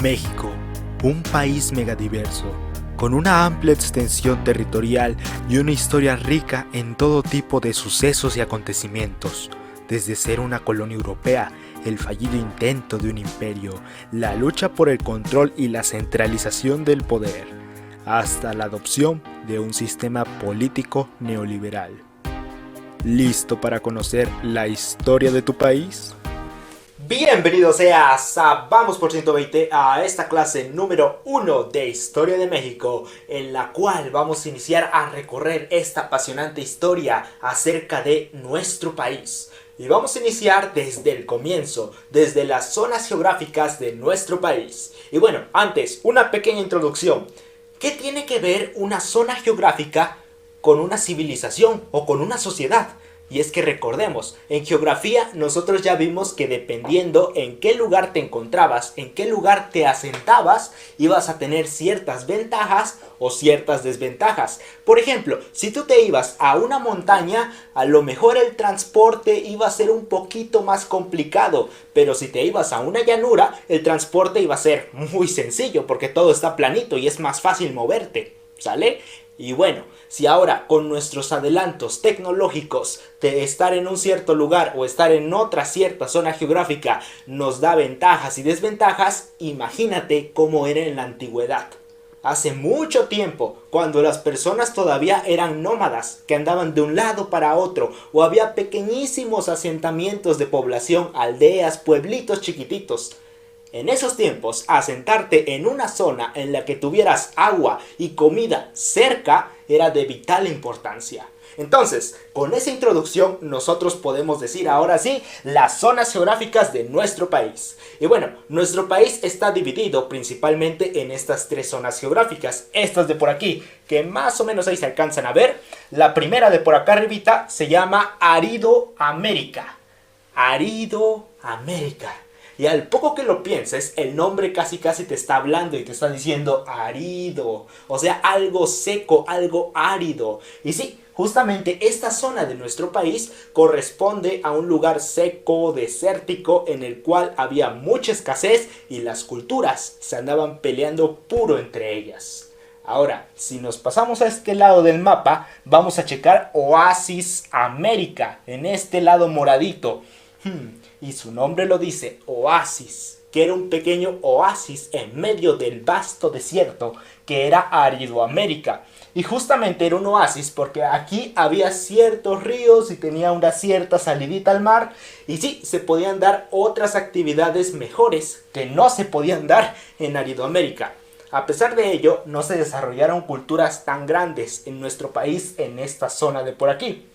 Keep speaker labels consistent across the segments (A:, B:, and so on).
A: México, un país megadiverso, con una amplia extensión territorial y una historia rica en todo tipo de sucesos y acontecimientos, desde ser una colonia europea, el fallido intento de un imperio, la lucha por el control y la centralización del poder, hasta la adopción de un sistema político neoliberal. ¿Listo para conocer la historia de tu país?
B: Bienvenido seas a Vamos por 120 a esta clase número 1 de Historia de México, en la cual vamos a iniciar a recorrer esta apasionante historia acerca de nuestro país. Y vamos a iniciar desde el comienzo, desde las zonas geográficas de nuestro país. Y bueno, antes, una pequeña introducción. ¿Qué tiene que ver una zona geográfica con una civilización o con una sociedad? Y es que recordemos, en geografía nosotros ya vimos que dependiendo en qué lugar te encontrabas, en qué lugar te asentabas, ibas a tener ciertas ventajas o ciertas desventajas. Por ejemplo, si tú te ibas a una montaña, a lo mejor el transporte iba a ser un poquito más complicado, pero si te ibas a una llanura, el transporte iba a ser muy sencillo porque todo está planito y es más fácil moverte, ¿sale? Y bueno, si ahora con nuestros adelantos tecnológicos de estar en un cierto lugar o estar en otra cierta zona geográfica nos da ventajas y desventajas, imagínate cómo era en la antigüedad. Hace mucho tiempo, cuando las personas todavía eran nómadas, que andaban de un lado para otro, o había pequeñísimos asentamientos de población, aldeas, pueblitos chiquititos. En esos tiempos, asentarte en una zona en la que tuvieras agua y comida cerca era de vital importancia. Entonces, con esa introducción nosotros podemos decir ahora sí las zonas geográficas de nuestro país. Y bueno, nuestro país está dividido principalmente en estas tres zonas geográficas. Estas de por aquí, que más o menos ahí se alcanzan a ver. La primera de por acá arribita se llama Aridoamérica. Aridoamérica. Y al poco que lo pienses, el nombre casi te está hablando y te está diciendo árido. O sea, algo seco, algo árido. Y sí, justamente esta zona de nuestro país corresponde a un lugar seco, desértico, en el cual había mucha escasez y las culturas se andaban peleando puro entre ellas. Ahora, si nos pasamos a este lado del mapa, vamos a checar Oasis América, en este lado moradito. Y su nombre lo dice, oasis, que era un pequeño oasis en medio del vasto desierto que era Aridoamérica. Y justamente era un oasis porque aquí había ciertos ríos y tenía una cierta salidita al mar. Y sí, se podían dar otras actividades mejores que no se podían dar en Aridoamérica. A pesar de ello, no se desarrollaron culturas tan grandes en nuestro país en esta zona de por aquí.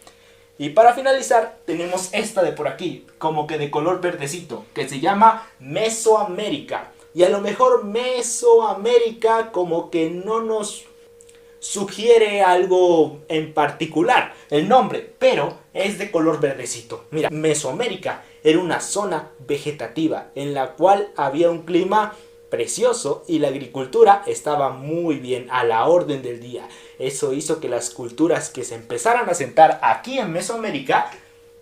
B: Y para finalizar, tenemos esta de por aquí, como que de color verdecito, que se llama Mesoamérica. Y a lo mejor Mesoamérica como que no nos sugiere algo en particular el nombre, pero es de color verdecito. Mira, Mesoamérica era una zona vegetativa en la cual había un clima precioso y la agricultura estaba muy bien a la orden del día. Eso hizo que las culturas que se empezaran a asentar aquí en Mesoamérica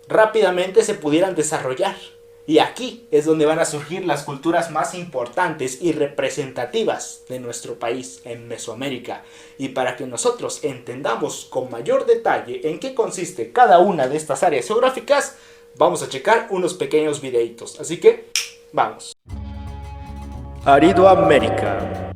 B: rápidamente se pudieran desarrollar. Y aquí es donde van a surgir las culturas más importantes y representativas de nuestro país en Mesoamérica. Y para que nosotros entendamos con mayor detalle en qué consiste cada una de estas áreas geográficas, vamos a checar unos pequeños videitos. Así que, vamos.
A: Aridoamérica.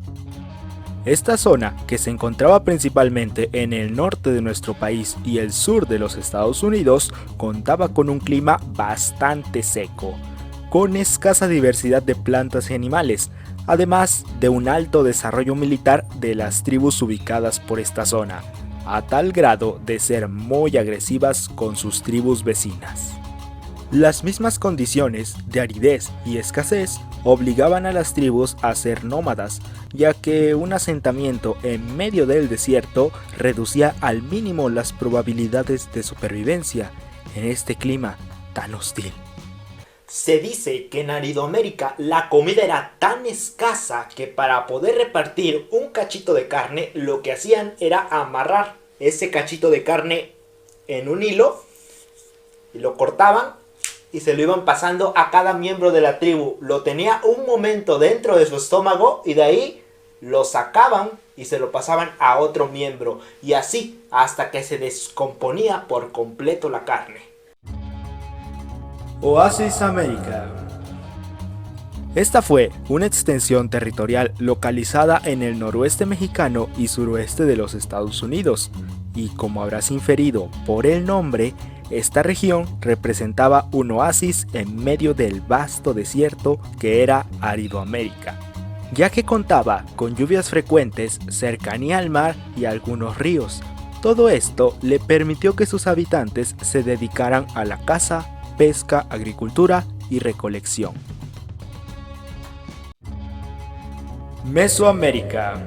A: Esta zona, que se encontraba principalmente en el norte de nuestro país y el sur de los Estados Unidos, contaba con un clima bastante seco, con escasa diversidad de plantas y animales, además de un alto desarrollo militar de las tribus ubicadas por esta zona, a tal grado de ser muy agresivas con sus tribus vecinas. Las mismas condiciones de aridez y escasez obligaban a las tribus a ser nómadas, ya que un asentamiento en medio del desierto reducía al mínimo las probabilidades de supervivencia en este clima tan hostil.
B: Se dice que en Aridoamérica la comida era tan escasa que para poder repartir un cachito de carne lo que hacían era amarrar ese cachito de carne en un hilo y lo cortaban y se lo iban pasando a cada miembro de la tribu. Lo tenía un momento dentro de su estómago y de ahí lo sacaban y se lo pasaban a otro miembro. Y así hasta que se descomponía por completo la carne.
A: Oasis América. Esta fue una extensión territorial localizada en el noroeste mexicano y suroeste de los Estados Unidos, y como habrás inferido por el nombre, esta región representaba un oasis en medio del vasto desierto que era Aridoamérica, ya que contaba con lluvias frecuentes, cercanía al mar y algunos ríos. Todo esto le permitió que sus habitantes se dedicaran a la caza, pesca, agricultura y recolección. Mesoamérica.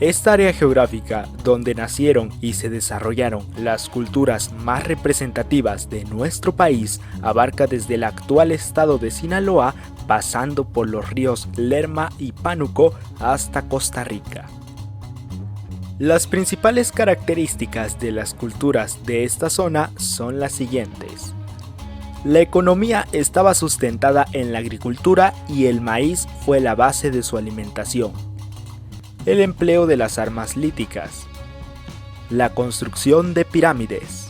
A: Esta área geográfica donde nacieron y se desarrollaron las culturas más representativas de nuestro país abarca desde el actual estado de Sinaloa, pasando por los ríos Lerma y Pánuco hasta Costa Rica. Las principales características de las culturas de esta zona son las siguientes. La economía estaba sustentada en la agricultura y el maíz fue la base de su alimentación. El empleo de las armas líticas, la construcción de pirámides,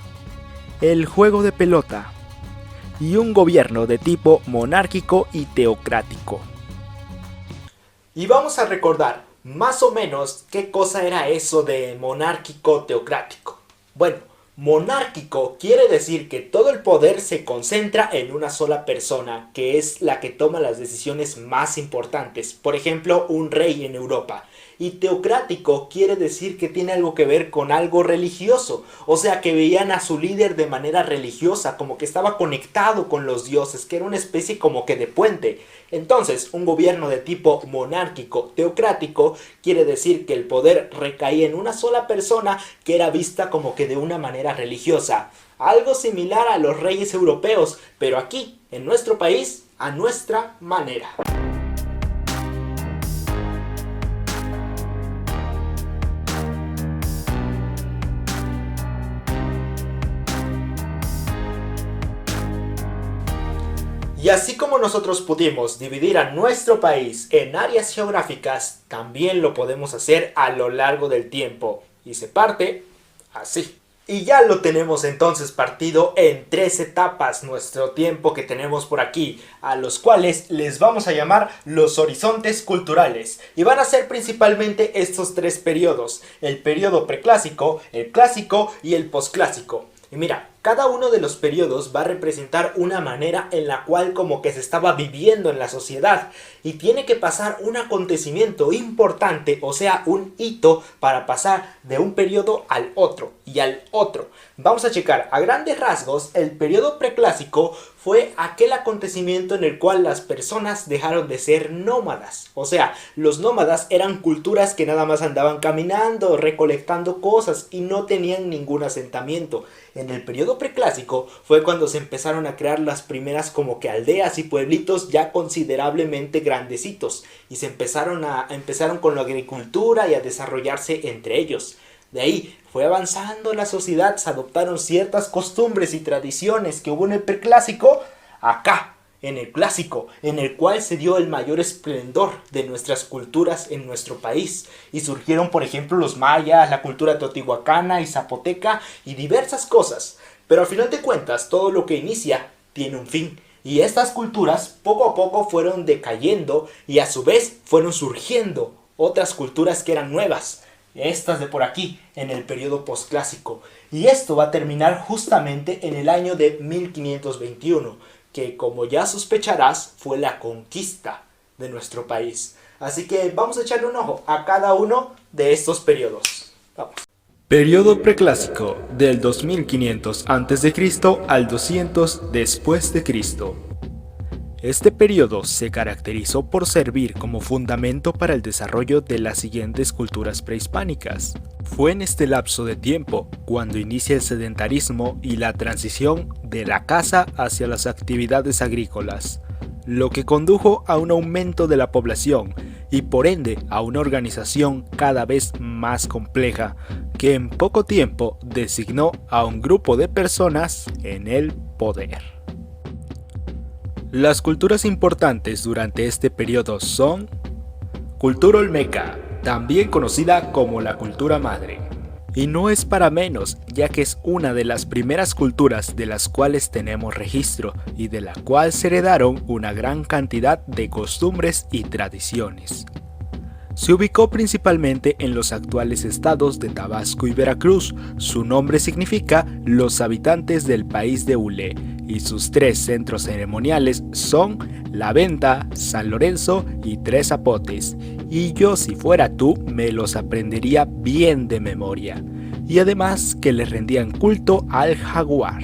A: el juego de pelota y un gobierno de tipo monárquico y teocrático.
B: Y vamos a recordar más o menos qué cosa era eso de monárquico teocrático. Bueno, monárquico quiere decir que todo el poder se concentra en una sola persona, que es la que toma las decisiones más importantes. Por ejemplo, un rey en Europa. Y teocrático quiere decir que tiene algo que ver con algo religioso. O sea, que veían a su líder de manera religiosa, como que estaba conectado con los dioses, que era una especie como que de puente. Entonces, un gobierno de tipo monárquico teocrático quiere decir que el poder recaía en una sola persona que era vista como que de una manera religiosa. Algo similar a los reyes europeos, pero aquí, en nuestro país, a nuestra manera. Y así como nosotros pudimos dividir a nuestro país en áreas geográficas, también lo podemos hacer a lo largo del tiempo. Y se parte así. Y ya lo tenemos entonces partido en 3 etapas, nuestro tiempo que tenemos por aquí, a los cuales les vamos a llamar los horizontes culturales. Y van a ser principalmente estos 3 periodos, el periodo preclásico, el clásico y el posclásico. Y mira, cada uno de los periodos va a representar una manera en la cual como que se estaba viviendo en la sociedad y tiene que pasar un acontecimiento importante, o sea, un hito para pasar de un periodo al otro y al otro. Vamos a checar a grandes rasgos. El periodo preclásico fue aquel acontecimiento en el cual las personas dejaron de ser nómadas. O sea, los nómadas eran culturas que nada más andaban caminando, recolectando cosas y no tenían ningún asentamiento. En el periodo preclásico fue cuando se empezaron a crear las primeras como que aldeas y pueblitos ya considerablemente grandecitos y se empezaron con la agricultura y a desarrollarse entre ellos. De ahí fue avanzando la sociedad, se adoptaron ciertas costumbres y tradiciones que hubo en el preclásico, acá en el clásico, en el cual se dio el mayor esplendor de nuestras culturas en nuestro país. Y surgieron, por ejemplo, los mayas, la cultura teotihuacana y zapoteca y diversas cosas. Pero al final de cuentas, todo lo que inicia tiene un fin. Y estas culturas poco a poco fueron decayendo y a su vez fueron surgiendo otras culturas que eran nuevas. Estas de por aquí, en el periodo posclásico. Y esto va a terminar justamente en el año de 1521, que como ya sospecharás, fue la conquista de nuestro país. Así que vamos a echarle un ojo a cada uno de estos periodos. Vamos.
A: Periodo preclásico, del 2500 a.C. al 200 después de Cristo. Este periodo se caracterizó por servir como fundamento para el desarrollo de las siguientes culturas prehispánicas. Fue en este lapso de tiempo cuando inicia el sedentarismo y la transición de la caza hacia las actividades agrícolas, lo que condujo a un aumento de la población y por ende a una organización cada vez más compleja, que en poco tiempo designó a un grupo de personas en el poder. Las culturas importantes durante este periodo son cultura olmeca, también conocida como la cultura madre. Y no es para menos, ya que es una de las primeras culturas de las cuales tenemos registro y de la cual se heredaron una gran cantidad de costumbres y tradiciones. Se ubicó principalmente en los actuales estados de Tabasco y Veracruz. Su nombre significa los habitantes del país de Hule y sus 3 centros ceremoniales son La Venta, San Lorenzo y Tres Zapotes. Y yo, si fuera tú, me los aprendería bien de memoria. Y además que le rendían culto al jaguar.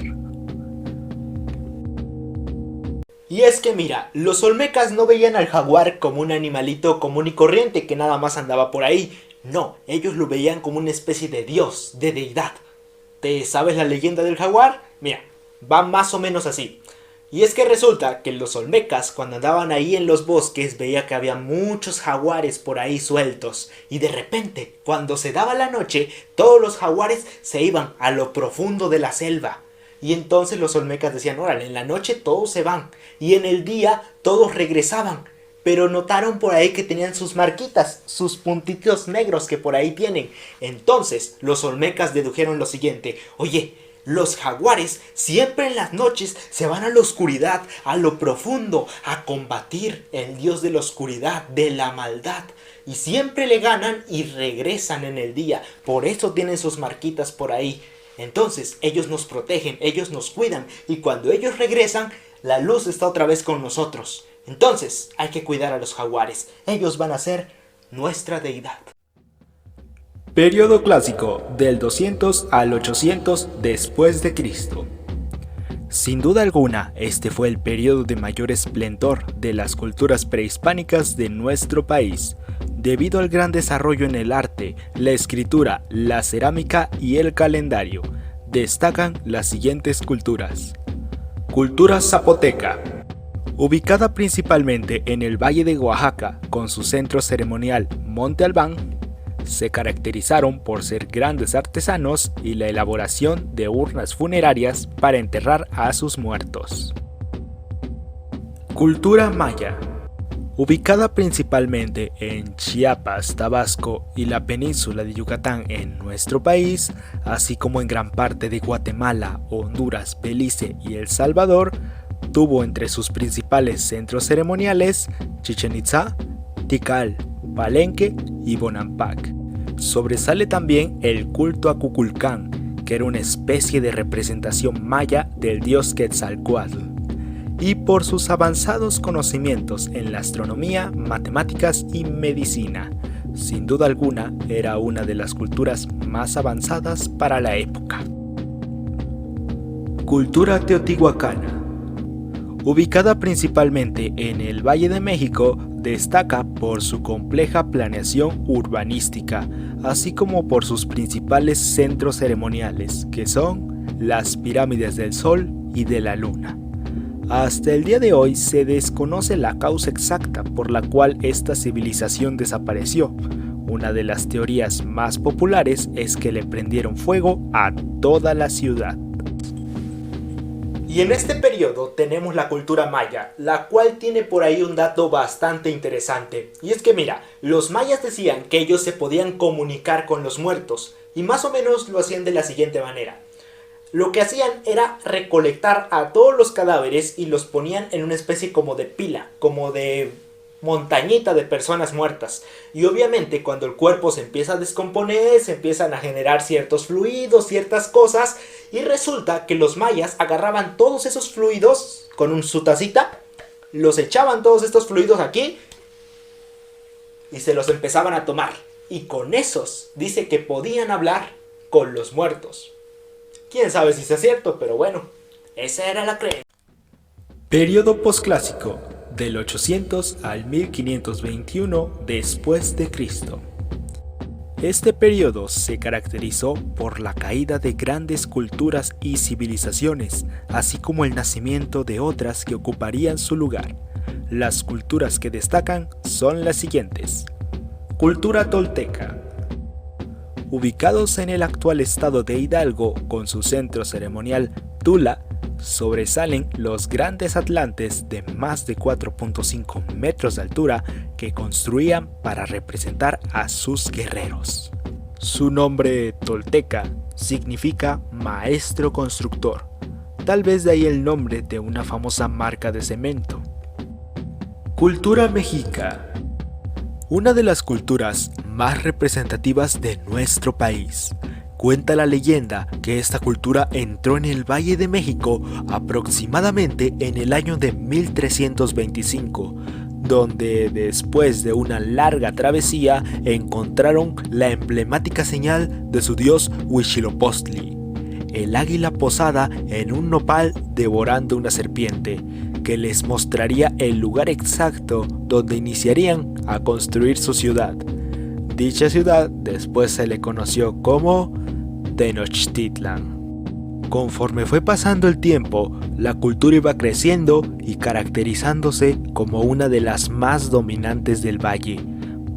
B: Y es que mira, los olmecas no veían al jaguar como un animalito común y corriente que nada más andaba por ahí. No, ellos lo veían como una especie de dios, de deidad. ¿Te sabes la leyenda del jaguar? Mira, va más o menos así. Y es que resulta que los olmecas, cuando andaban ahí en los bosques, veía que había muchos jaguares por ahí sueltos. Y de repente, cuando se daba la noche, todos los jaguares se iban a lo profundo de la selva. Y entonces los olmecas decían, órale, en la noche todos se van. Y en el día todos regresaban. Pero notaron por ahí que tenían sus marquitas, sus puntitos negros que por ahí tienen. Entonces los olmecas dedujeron lo siguiente, oye, los jaguares siempre en las noches se van a la oscuridad, a lo profundo, a combatir el dios de la oscuridad, de la maldad. Y siempre le ganan y regresan en el día. Por eso tienen sus marquitas por ahí. Entonces ellos nos protegen, ellos nos cuidan. Y cuando ellos regresan, la luz está otra vez con nosotros. Entonces hay que cuidar a los jaguares. Ellos van a ser nuestra deidad.
A: Periodo clásico, del 200 al 800 después de Cristo. Sin duda alguna, este fue el periodo de mayor esplendor de las culturas prehispánicas de nuestro país, debido al gran desarrollo en el arte, la escritura, la cerámica y el calendario. Destacan las siguientes culturas. Cultura zapoteca. Ubicada principalmente en el Valle de Oaxaca, con su centro ceremonial Monte Albán, se caracterizaron por ser grandes artesanos y la elaboración de urnas funerarias para enterrar a sus muertos. Cultura maya. Ubicada principalmente en Chiapas, Tabasco y la península de Yucatán en nuestro país, así como en gran parte de Guatemala, Honduras, Belice y El Salvador, tuvo entre sus principales centros ceremoniales Chichén Itzá, Tikal, Palenque y Bonampak. Sobresale también el culto a Kukulcán, que era una especie de representación maya del dios Quetzalcóatl, y por sus avanzados conocimientos en la astronomía, matemáticas y medicina. Sin duda alguna, era una de las culturas más avanzadas para la época. Cultura teotihuacana. Ubicada principalmente en el Valle de México, destaca por su compleja planeación urbanística, así como por sus principales centros ceremoniales, que son las pirámides del Sol y de la Luna. Hasta el día de hoy se desconoce la causa exacta por la cual esta civilización desapareció. Una de las teorías más populares es que le prendieron fuego a toda la ciudad.
B: Y en este periodo tenemos la cultura maya, la cual tiene por ahí un dato bastante interesante. Y es que mira, los mayas decían que ellos se podían comunicar con los muertos, y más o menos lo hacían de la siguiente manera. Lo que hacían era recolectar a todos los cadáveres y los ponían en una especie como de pila, como de montañita de personas muertas. Y obviamente cuando el cuerpo se empieza a descomponer, se empiezan a generar ciertos fluidos, ciertas cosas, y resulta que los mayas agarraban todos esos fluidos con su tacita, los echaban todos estos fluidos aquí y se los empezaban a tomar. Y con esos dice que podían hablar con los muertos. Quién sabe si es cierto, pero bueno, esa era la creencia.
A: Periodo posclásico, del 800 al 1521 después de Cristo. Este periodo se caracterizó por la caída de grandes culturas y civilizaciones, así como el nacimiento de otras que ocuparían su lugar. Las culturas que destacan son las siguientes. Cultura tolteca. Ubicados en el actual estado de Hidalgo con su centro ceremonial Tula, sobresalen los grandes atlantes de más de 4.5 metros de altura que construían para representar a sus guerreros. Su nombre tolteca significa maestro constructor, tal vez de ahí el nombre de una famosa marca de cemento. Cultura mexica. Una de las culturas más representativas de nuestro país. Cuenta la leyenda que esta cultura entró en el Valle de México aproximadamente en el año de 1325, donde después de una larga travesía encontraron la emblemática señal de su dios Huitzilopochtli, el águila posada en un nopal devorando una serpiente, que les mostraría el lugar exacto donde iniciarían a construir su ciudad. Dicha ciudad después se le conoció como Tenochtitlan. Conforme fue pasando el tiempo, la cultura iba creciendo y caracterizándose como una de las más dominantes del valle.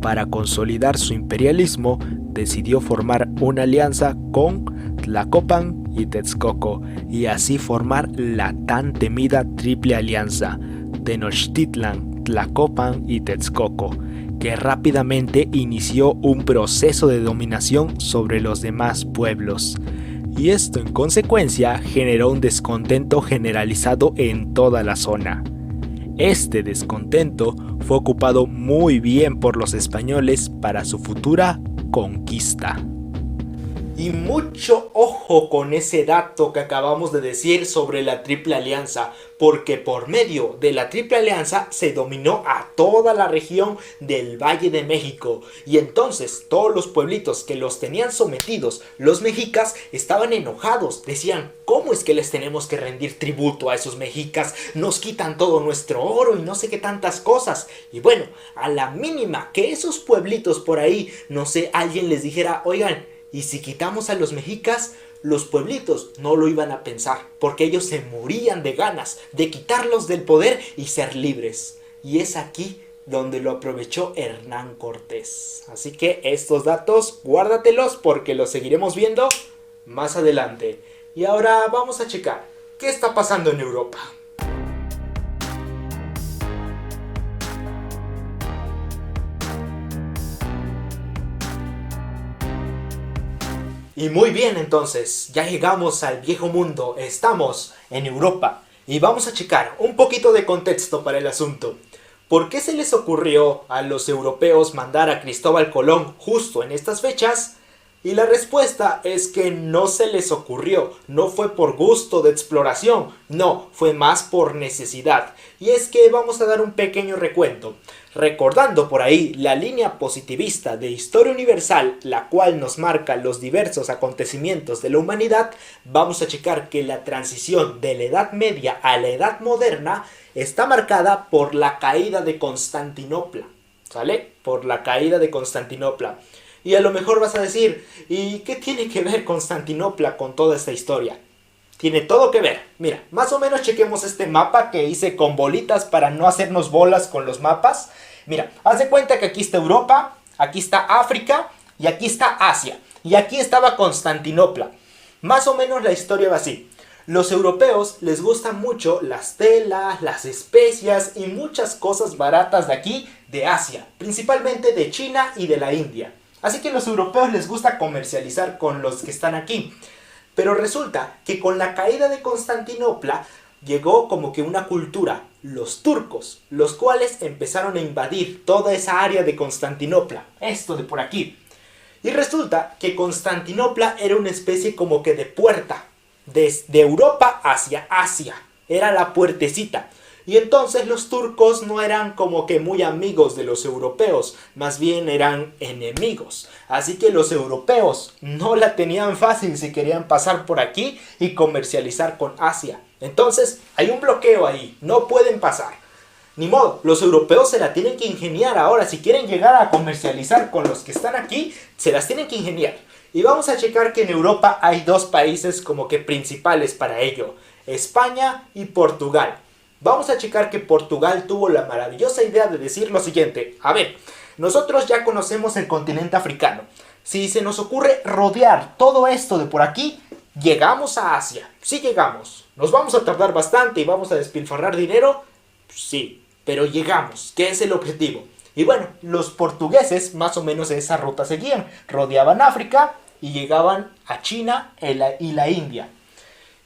A: Para consolidar su imperialismo, decidió formar una alianza con Tlacopan y Texcoco, y así formar la tan temida Triple Alianza, Tenochtitlan, Tlacopan y Texcoco, que rápidamente inició un proceso de dominación sobre los demás pueblos. Y esto en consecuencia generó un descontento generalizado en toda la zona. Este descontento fue ocupado muy bien por los españoles para su futura conquista.
B: Y mucho ojo con ese dato que acabamos de decir sobre la Triple Alianza, porque por medio de la Triple Alianza se dominó a toda la región del Valle de México, y entonces todos los pueblitos que los tenían sometidos, los mexicas, estaban enojados, decían: ¿cómo es que les tenemos que rendir tributo a esos mexicas? Nos quitan todo nuestro oro y no sé qué tantas cosas. Y bueno, a la mínima que esos pueblitos por ahí, no sé, alguien les dijera: oigan, y si quitamos a los mexicas, los pueblitos no lo iban a pensar, porque ellos se morían de ganas de quitarlos del poder y ser libres. Y es aquí donde lo aprovechó Hernán Cortés. Así que estos datos guárdatelos porque los seguiremos viendo más adelante. Y ahora vamos a checar qué está pasando en Europa. Y muy bien, entonces, ya llegamos al viejo mundo, estamos en Europa y vamos a checar un poquito de contexto para el asunto. ¿Por qué se les ocurrió a los europeos mandar a Cristóbal Colón justo en estas fechas? Y la respuesta es que no se les ocurrió, no fue por gusto de exploración, no, fue más por necesidad. Y es que vamos a dar un pequeño recuento, recordando por ahí la línea positivista de historia universal, la cual nos marca los diversos acontecimientos de la humanidad. Vamos a checar que la transición de la Edad Media a la Edad Moderna está marcada por la caída de Constantinopla, ¿sale? Por la caída de Constantinopla. Y a lo mejor vas a decir: ¿y qué tiene que ver Constantinopla con toda esta historia? Tiene todo que ver. Mira, más o menos chequemos este mapa que hice con bolitas para no hacernos bolas con los mapas. Mira, haz de cuenta que aquí está Europa, aquí está África y aquí está Asia. Y aquí estaba Constantinopla. Más o menos la historia va así. Los europeos les gustan mucho las telas, las especias y muchas cosas baratas de aquí, de Asia, principalmente de China y de la India. Así que a los europeos les gusta comercializar con los que están aquí. Pero resulta que con la caída de Constantinopla llegó como que una cultura, los turcos, los cuales empezaron a invadir toda esa área de Constantinopla, esto de por aquí. Y resulta que Constantinopla era una especie como que de puerta, desde Europa hacia Asia, era la puertecita. Y entonces los turcos no eran como que muy amigos de los europeos, más bien eran enemigos. Así que los europeos no la tenían fácil si querían pasar por aquí y comercializar con Asia. Entonces hay un bloqueo ahí, no pueden pasar. Ni modo, los europeos se la tienen que ingeniar ahora. Si quieren llegar a comercializar con los que están aquí, se las tienen que ingeniar. Y vamos a checar que en Europa hay dos países como que principales para ello: España y Portugal. Vamos a checar que Portugal tuvo la maravillosa idea de decir lo siguiente: a ver, nosotros ya conocemos el continente africano. Si se nos ocurre rodear todo esto de por aquí, ¿Llegamos a Asia? Sí llegamos. ¿Nos vamos a tardar bastante y vamos a despilfarrar dinero? Sí, pero llegamos, que es el objetivo. Y bueno, los portugueses más o menos esa ruta seguían. Rodeaban África y llegaban a China y la India.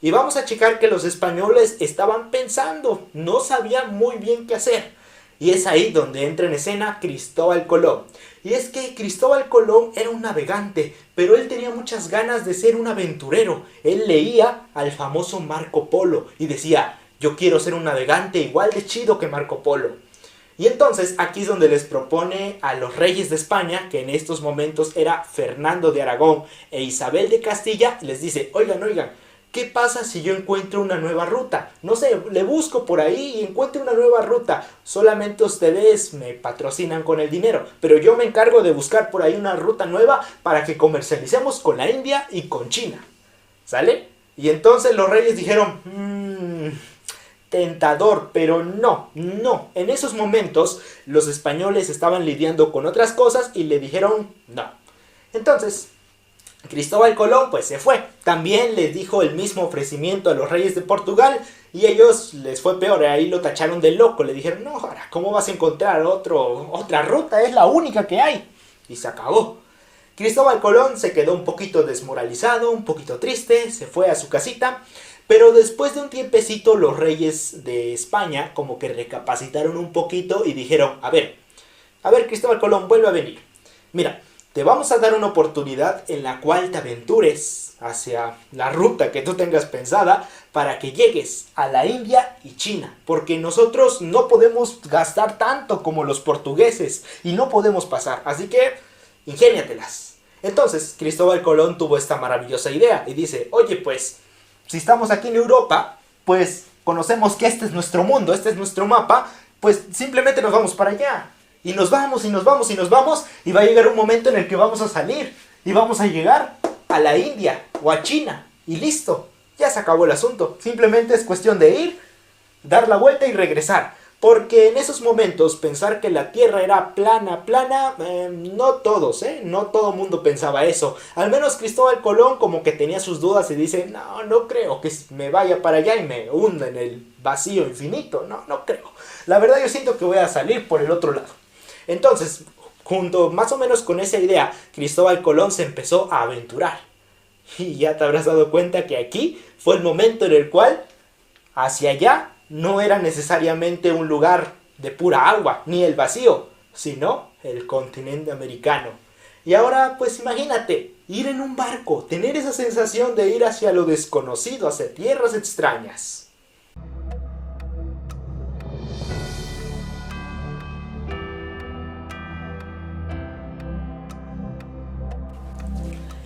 B: Y vamos a checar que los españoles estaban pensando, no sabían muy bien qué hacer. Y es ahí donde entra en escena Cristóbal Colón. Y es que Cristóbal Colón era un navegante, pero él tenía muchas ganas de ser un aventurero. Él leía al famoso Marco Polo y decía, yo quiero ser un navegante igual de chido que Marco Polo. Y entonces aquí es donde les propone a los reyes de España, que en estos momentos era Fernando de Aragón e Isabel de Castilla, les dice, oigan, ¿qué pasa si yo encuentro una nueva ruta? No sé, le busco por ahí y encuentro una nueva ruta. Solamente ustedes me patrocinan con el dinero, pero yo me encargo de buscar por ahí una ruta nueva para que comercialicemos con la India y con China. ¿Sale? Y entonces los reyes dijeron, tentador, pero no. En esos momentos los españoles estaban lidiando con otras cosas y le dijeron no. Entonces Cristóbal Colón pues se fue. También les dijo el mismo ofrecimiento a los reyes de Portugal y ellos les fue peor, ahí lo tacharon de loco, le dijeron, no, ahora, ¿cómo vas a encontrar otra ruta? Es la única que hay. Y se acabó. Cristóbal Colón se quedó un poquito desmoralizado, un poquito triste, se fue a su casita, pero después de un tiempecito los reyes de España como que recapacitaron un poquito y dijeron, a ver Cristóbal Colón, vuelve a venir. Mira, te vamos a dar una oportunidad en la cual te aventures hacia la ruta que tú tengas pensada para que llegues a la India y China. Porque nosotros no podemos gastar tanto como los portugueses y no podemos pasar. Así que, ingéniatelas. Entonces, Cristóbal Colón tuvo esta maravillosa idea y dice, oye pues, si estamos aquí en Europa, pues conocemos que este es nuestro mundo, este es nuestro mapa, pues simplemente nos vamos para allá. Y nos vamos, y va a llegar un momento en el que vamos a salir y vamos a llegar a la India o a China. Y listo, ya se acabó el asunto. Simplemente es cuestión de ir, dar la vuelta y regresar. Porque en esos momentos pensar que la Tierra era plana, no todos, no todo mundo pensaba eso. Al menos Cristóbal Colón como que tenía sus dudas y dice, no creo que me vaya para allá y me hunda en el vacío infinito. No creo. La verdad yo siento que voy a salir por el otro lado. Entonces, junto más o menos con esa idea, Cristóbal Colón se empezó a aventurar. Y ya te habrás dado cuenta que aquí fue el momento en el cual hacia allá no era necesariamente un lugar de pura agua, ni el vacío, sino el continente americano. Y ahora, pues imagínate, ir en un barco, tener esa sensación de ir hacia lo desconocido, hacia tierras extrañas.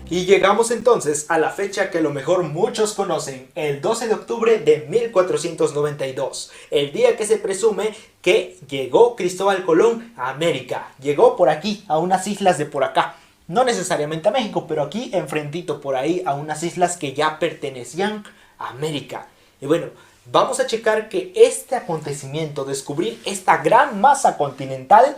B: Y llegamos entonces a la fecha que a lo mejor muchos conocen, el 12 de octubre de 1492, el día que se presume que llegó Cristóbal Colón a América. Llegó por aquí, a unas islas de por acá. No necesariamente a México, pero aquí enfrentito por ahí a unas islas que ya pertenecían a América. Y bueno, vamos a checar que este acontecimiento, descubrir esta gran masa continental,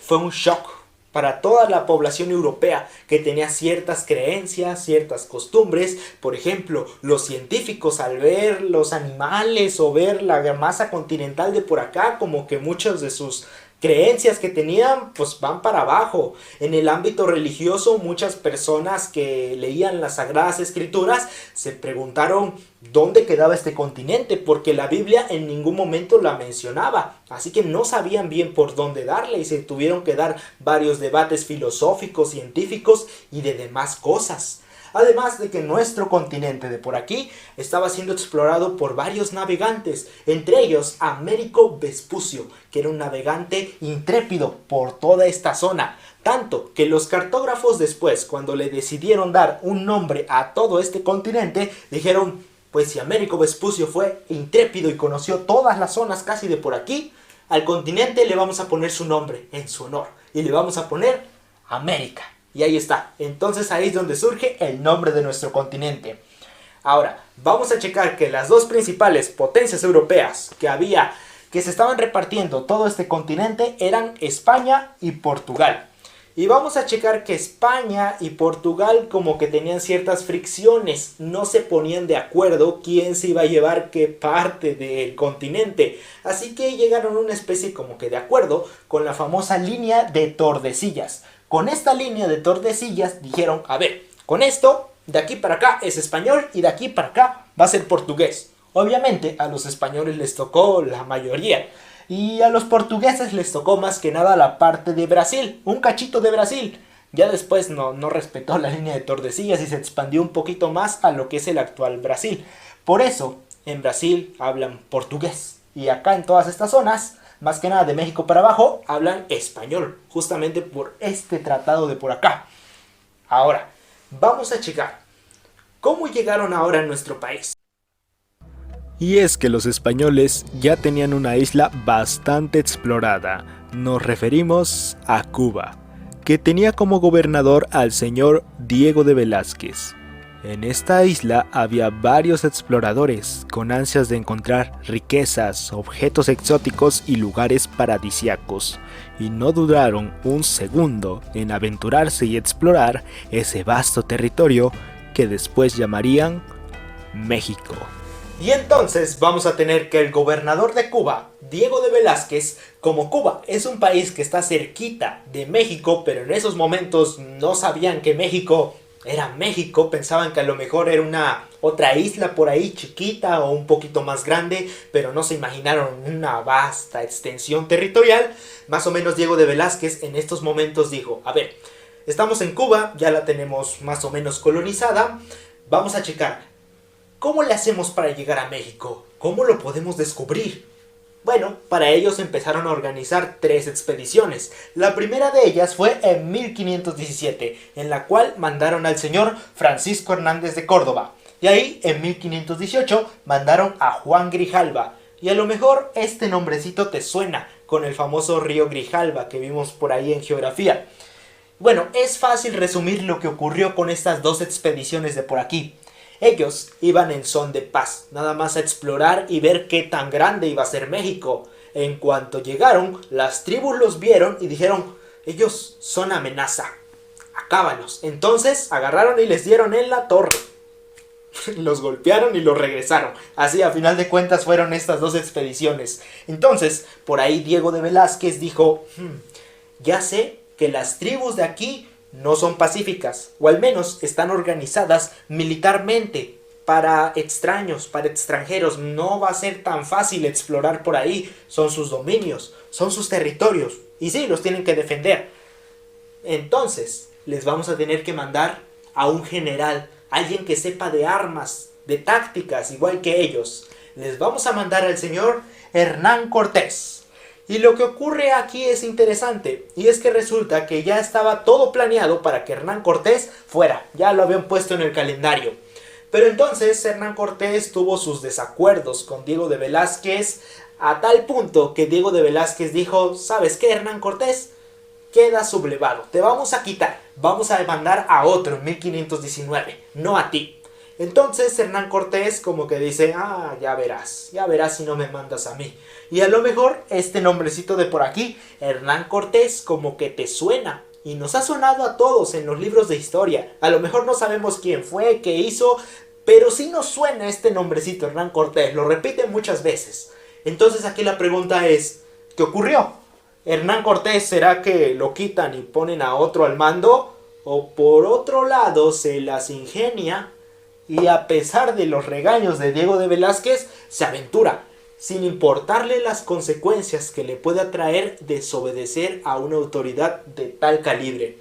B: fue un shock para toda la población europea que tenía ciertas creencias, ciertas costumbres. Por ejemplo, los científicos al ver los animales o ver la masa continental de por acá, como que muchas de sus creencias que tenían pues van para abajo. En el ámbito religioso, muchas personas que leían las Sagradas Escrituras se preguntaron dónde quedaba este continente, porque la Biblia en ningún momento la mencionaba, así que no sabían bien por dónde darle y se tuvieron que dar varios debates filosóficos, científicos y de demás cosas. Además de que nuestro continente de por aquí estaba siendo explorado por varios navegantes, entre ellos Américo Vespucio, que era un navegante intrépido por toda esta zona. Tanto que los cartógrafos después, cuando le decidieron dar un nombre a todo este continente, dijeron, pues si Américo Vespucio fue intrépido y conoció todas las zonas casi de por aquí, al continente le vamos a poner su nombre en su honor y le vamos a poner América. Y ahí está. Entonces ahí es donde surge el nombre de nuestro continente. Ahora, vamos a checar que las dos principales potencias europeas que se estaban repartiendo todo este continente eran España y Portugal. Y vamos a checar que España y Portugal como que tenían ciertas fricciones, no se ponían de acuerdo quién se iba a llevar qué parte del continente. Así que llegaron a una especie como que de acuerdo con la famosa línea de Tordesillas. Con esta línea de Tordesillas dijeron, a ver, con esto, de aquí para acá es español y de aquí para acá va a ser portugués. Obviamente a los españoles les tocó la mayoría. Y a los portugueses les tocó más que nada la parte de Brasil, un cachito de Brasil. Ya después no respetó la línea de Tordesillas y se expandió un poquito más a lo que es el actual Brasil. Por eso, en Brasil hablan portugués. Y acá en todas estas zonas, más que nada de México para abajo, hablan español. Justamente por este tratado de por acá. Ahora, vamos a checar cómo llegaron ahora a nuestro país.
A: Y es que los españoles ya tenían una isla bastante explorada, nos referimos a Cuba, que tenía como gobernador al señor Diego de Velázquez. En esta isla había varios exploradores con ansias de encontrar riquezas, objetos exóticos y lugares paradisíacos, y no dudaron un segundo en aventurarse y explorar ese vasto territorio que después llamarían México.
B: Y entonces vamos a tener que el gobernador de Cuba, Diego de Velázquez, como Cuba es un país que está cerquita de México, pero en esos momentos no sabían que México era México, pensaban que a lo mejor era una otra isla por ahí chiquita o un poquito más grande, pero no se imaginaron una vasta extensión territorial. Más o menos Diego de Velázquez en estos momentos dijo, a ver, estamos en Cuba, ya la tenemos más o menos colonizada, vamos a checar. ¿Cómo le hacemos para llegar a México? ¿Cómo lo podemos descubrir? Bueno, para ellos empezaron a organizar 3 expediciones. La primera de ellas fue en 1517, en la cual mandaron al señor Francisco Hernández de Córdoba. Y ahí, en 1518, mandaron a Juan Grijalva. Y a lo mejor este nombrecito te suena, con el famoso río Grijalva que vimos por ahí en geografía. Bueno, es fácil resumir lo que ocurrió con estas 2 expediciones de por aquí. Ellos iban en son de paz, nada más a explorar y ver qué tan grande iba a ser México. En cuanto llegaron, las tribus los vieron y dijeron, ellos son amenaza, acábalos. Entonces agarraron y les dieron en la torre. Los golpearon y los regresaron. Así a final de cuentas fueron estas 2 expediciones. Entonces, por ahí Diego de Velázquez dijo, ya sé que las tribus de aquí no son pacíficas, o al menos están organizadas militarmente para extraños, para extranjeros. No va a ser tan fácil explorar por ahí, son sus dominios, son sus territorios, y sí, los tienen que defender. Entonces, les vamos a tener que mandar a un general, alguien que sepa de armas, de tácticas, igual que ellos. Les vamos a mandar al señor Hernán Cortés. Y lo que ocurre aquí es interesante, y es que resulta que ya estaba todo planeado para que Hernán Cortés fuera, ya lo habían puesto en el calendario. Pero entonces Hernán Cortés tuvo sus desacuerdos con Diego de Velázquez, a tal punto que Diego de Velázquez dijo, ¿sabes qué, Hernán Cortés? Queda sublevado, te vamos a quitar, vamos a mandar a otro en 1519, no a ti. Entonces Hernán Cortés como que dice, ya verás si no me mandas a mí. Y a lo mejor este nombrecito de por aquí, Hernán Cortés, como que te suena. Y nos ha sonado a todos en los libros de historia. A lo mejor no sabemos quién fue, qué hizo, pero sí nos suena este nombrecito, Hernán Cortés. Lo repiten muchas veces. Entonces aquí la pregunta es, ¿qué ocurrió? ¿Hernán Cortés será que lo quitan y ponen a otro al mando? ¿O por otro lado se las ingenia y a pesar de los regaños de Diego de Velázquez se aventura, sin importarle las consecuencias que le pueda traer desobedecer a una autoridad de tal calibre?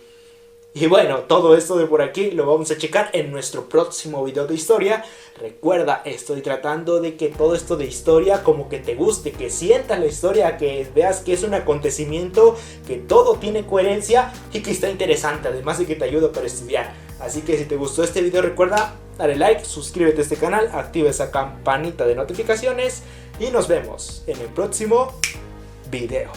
B: Y bueno, todo esto de por aquí lo vamos a checar en nuestro próximo video de historia. Recuerda, estoy tratando de que todo esto de historia como que te guste, que sientas la historia, que veas que es un acontecimiento, que todo tiene coherencia y que está interesante, además de que te ayuda para estudiar. Así que si te gustó este video, recuerda darle like, suscríbete a este canal, activa esa campanita de notificaciones y nos vemos en el próximo video.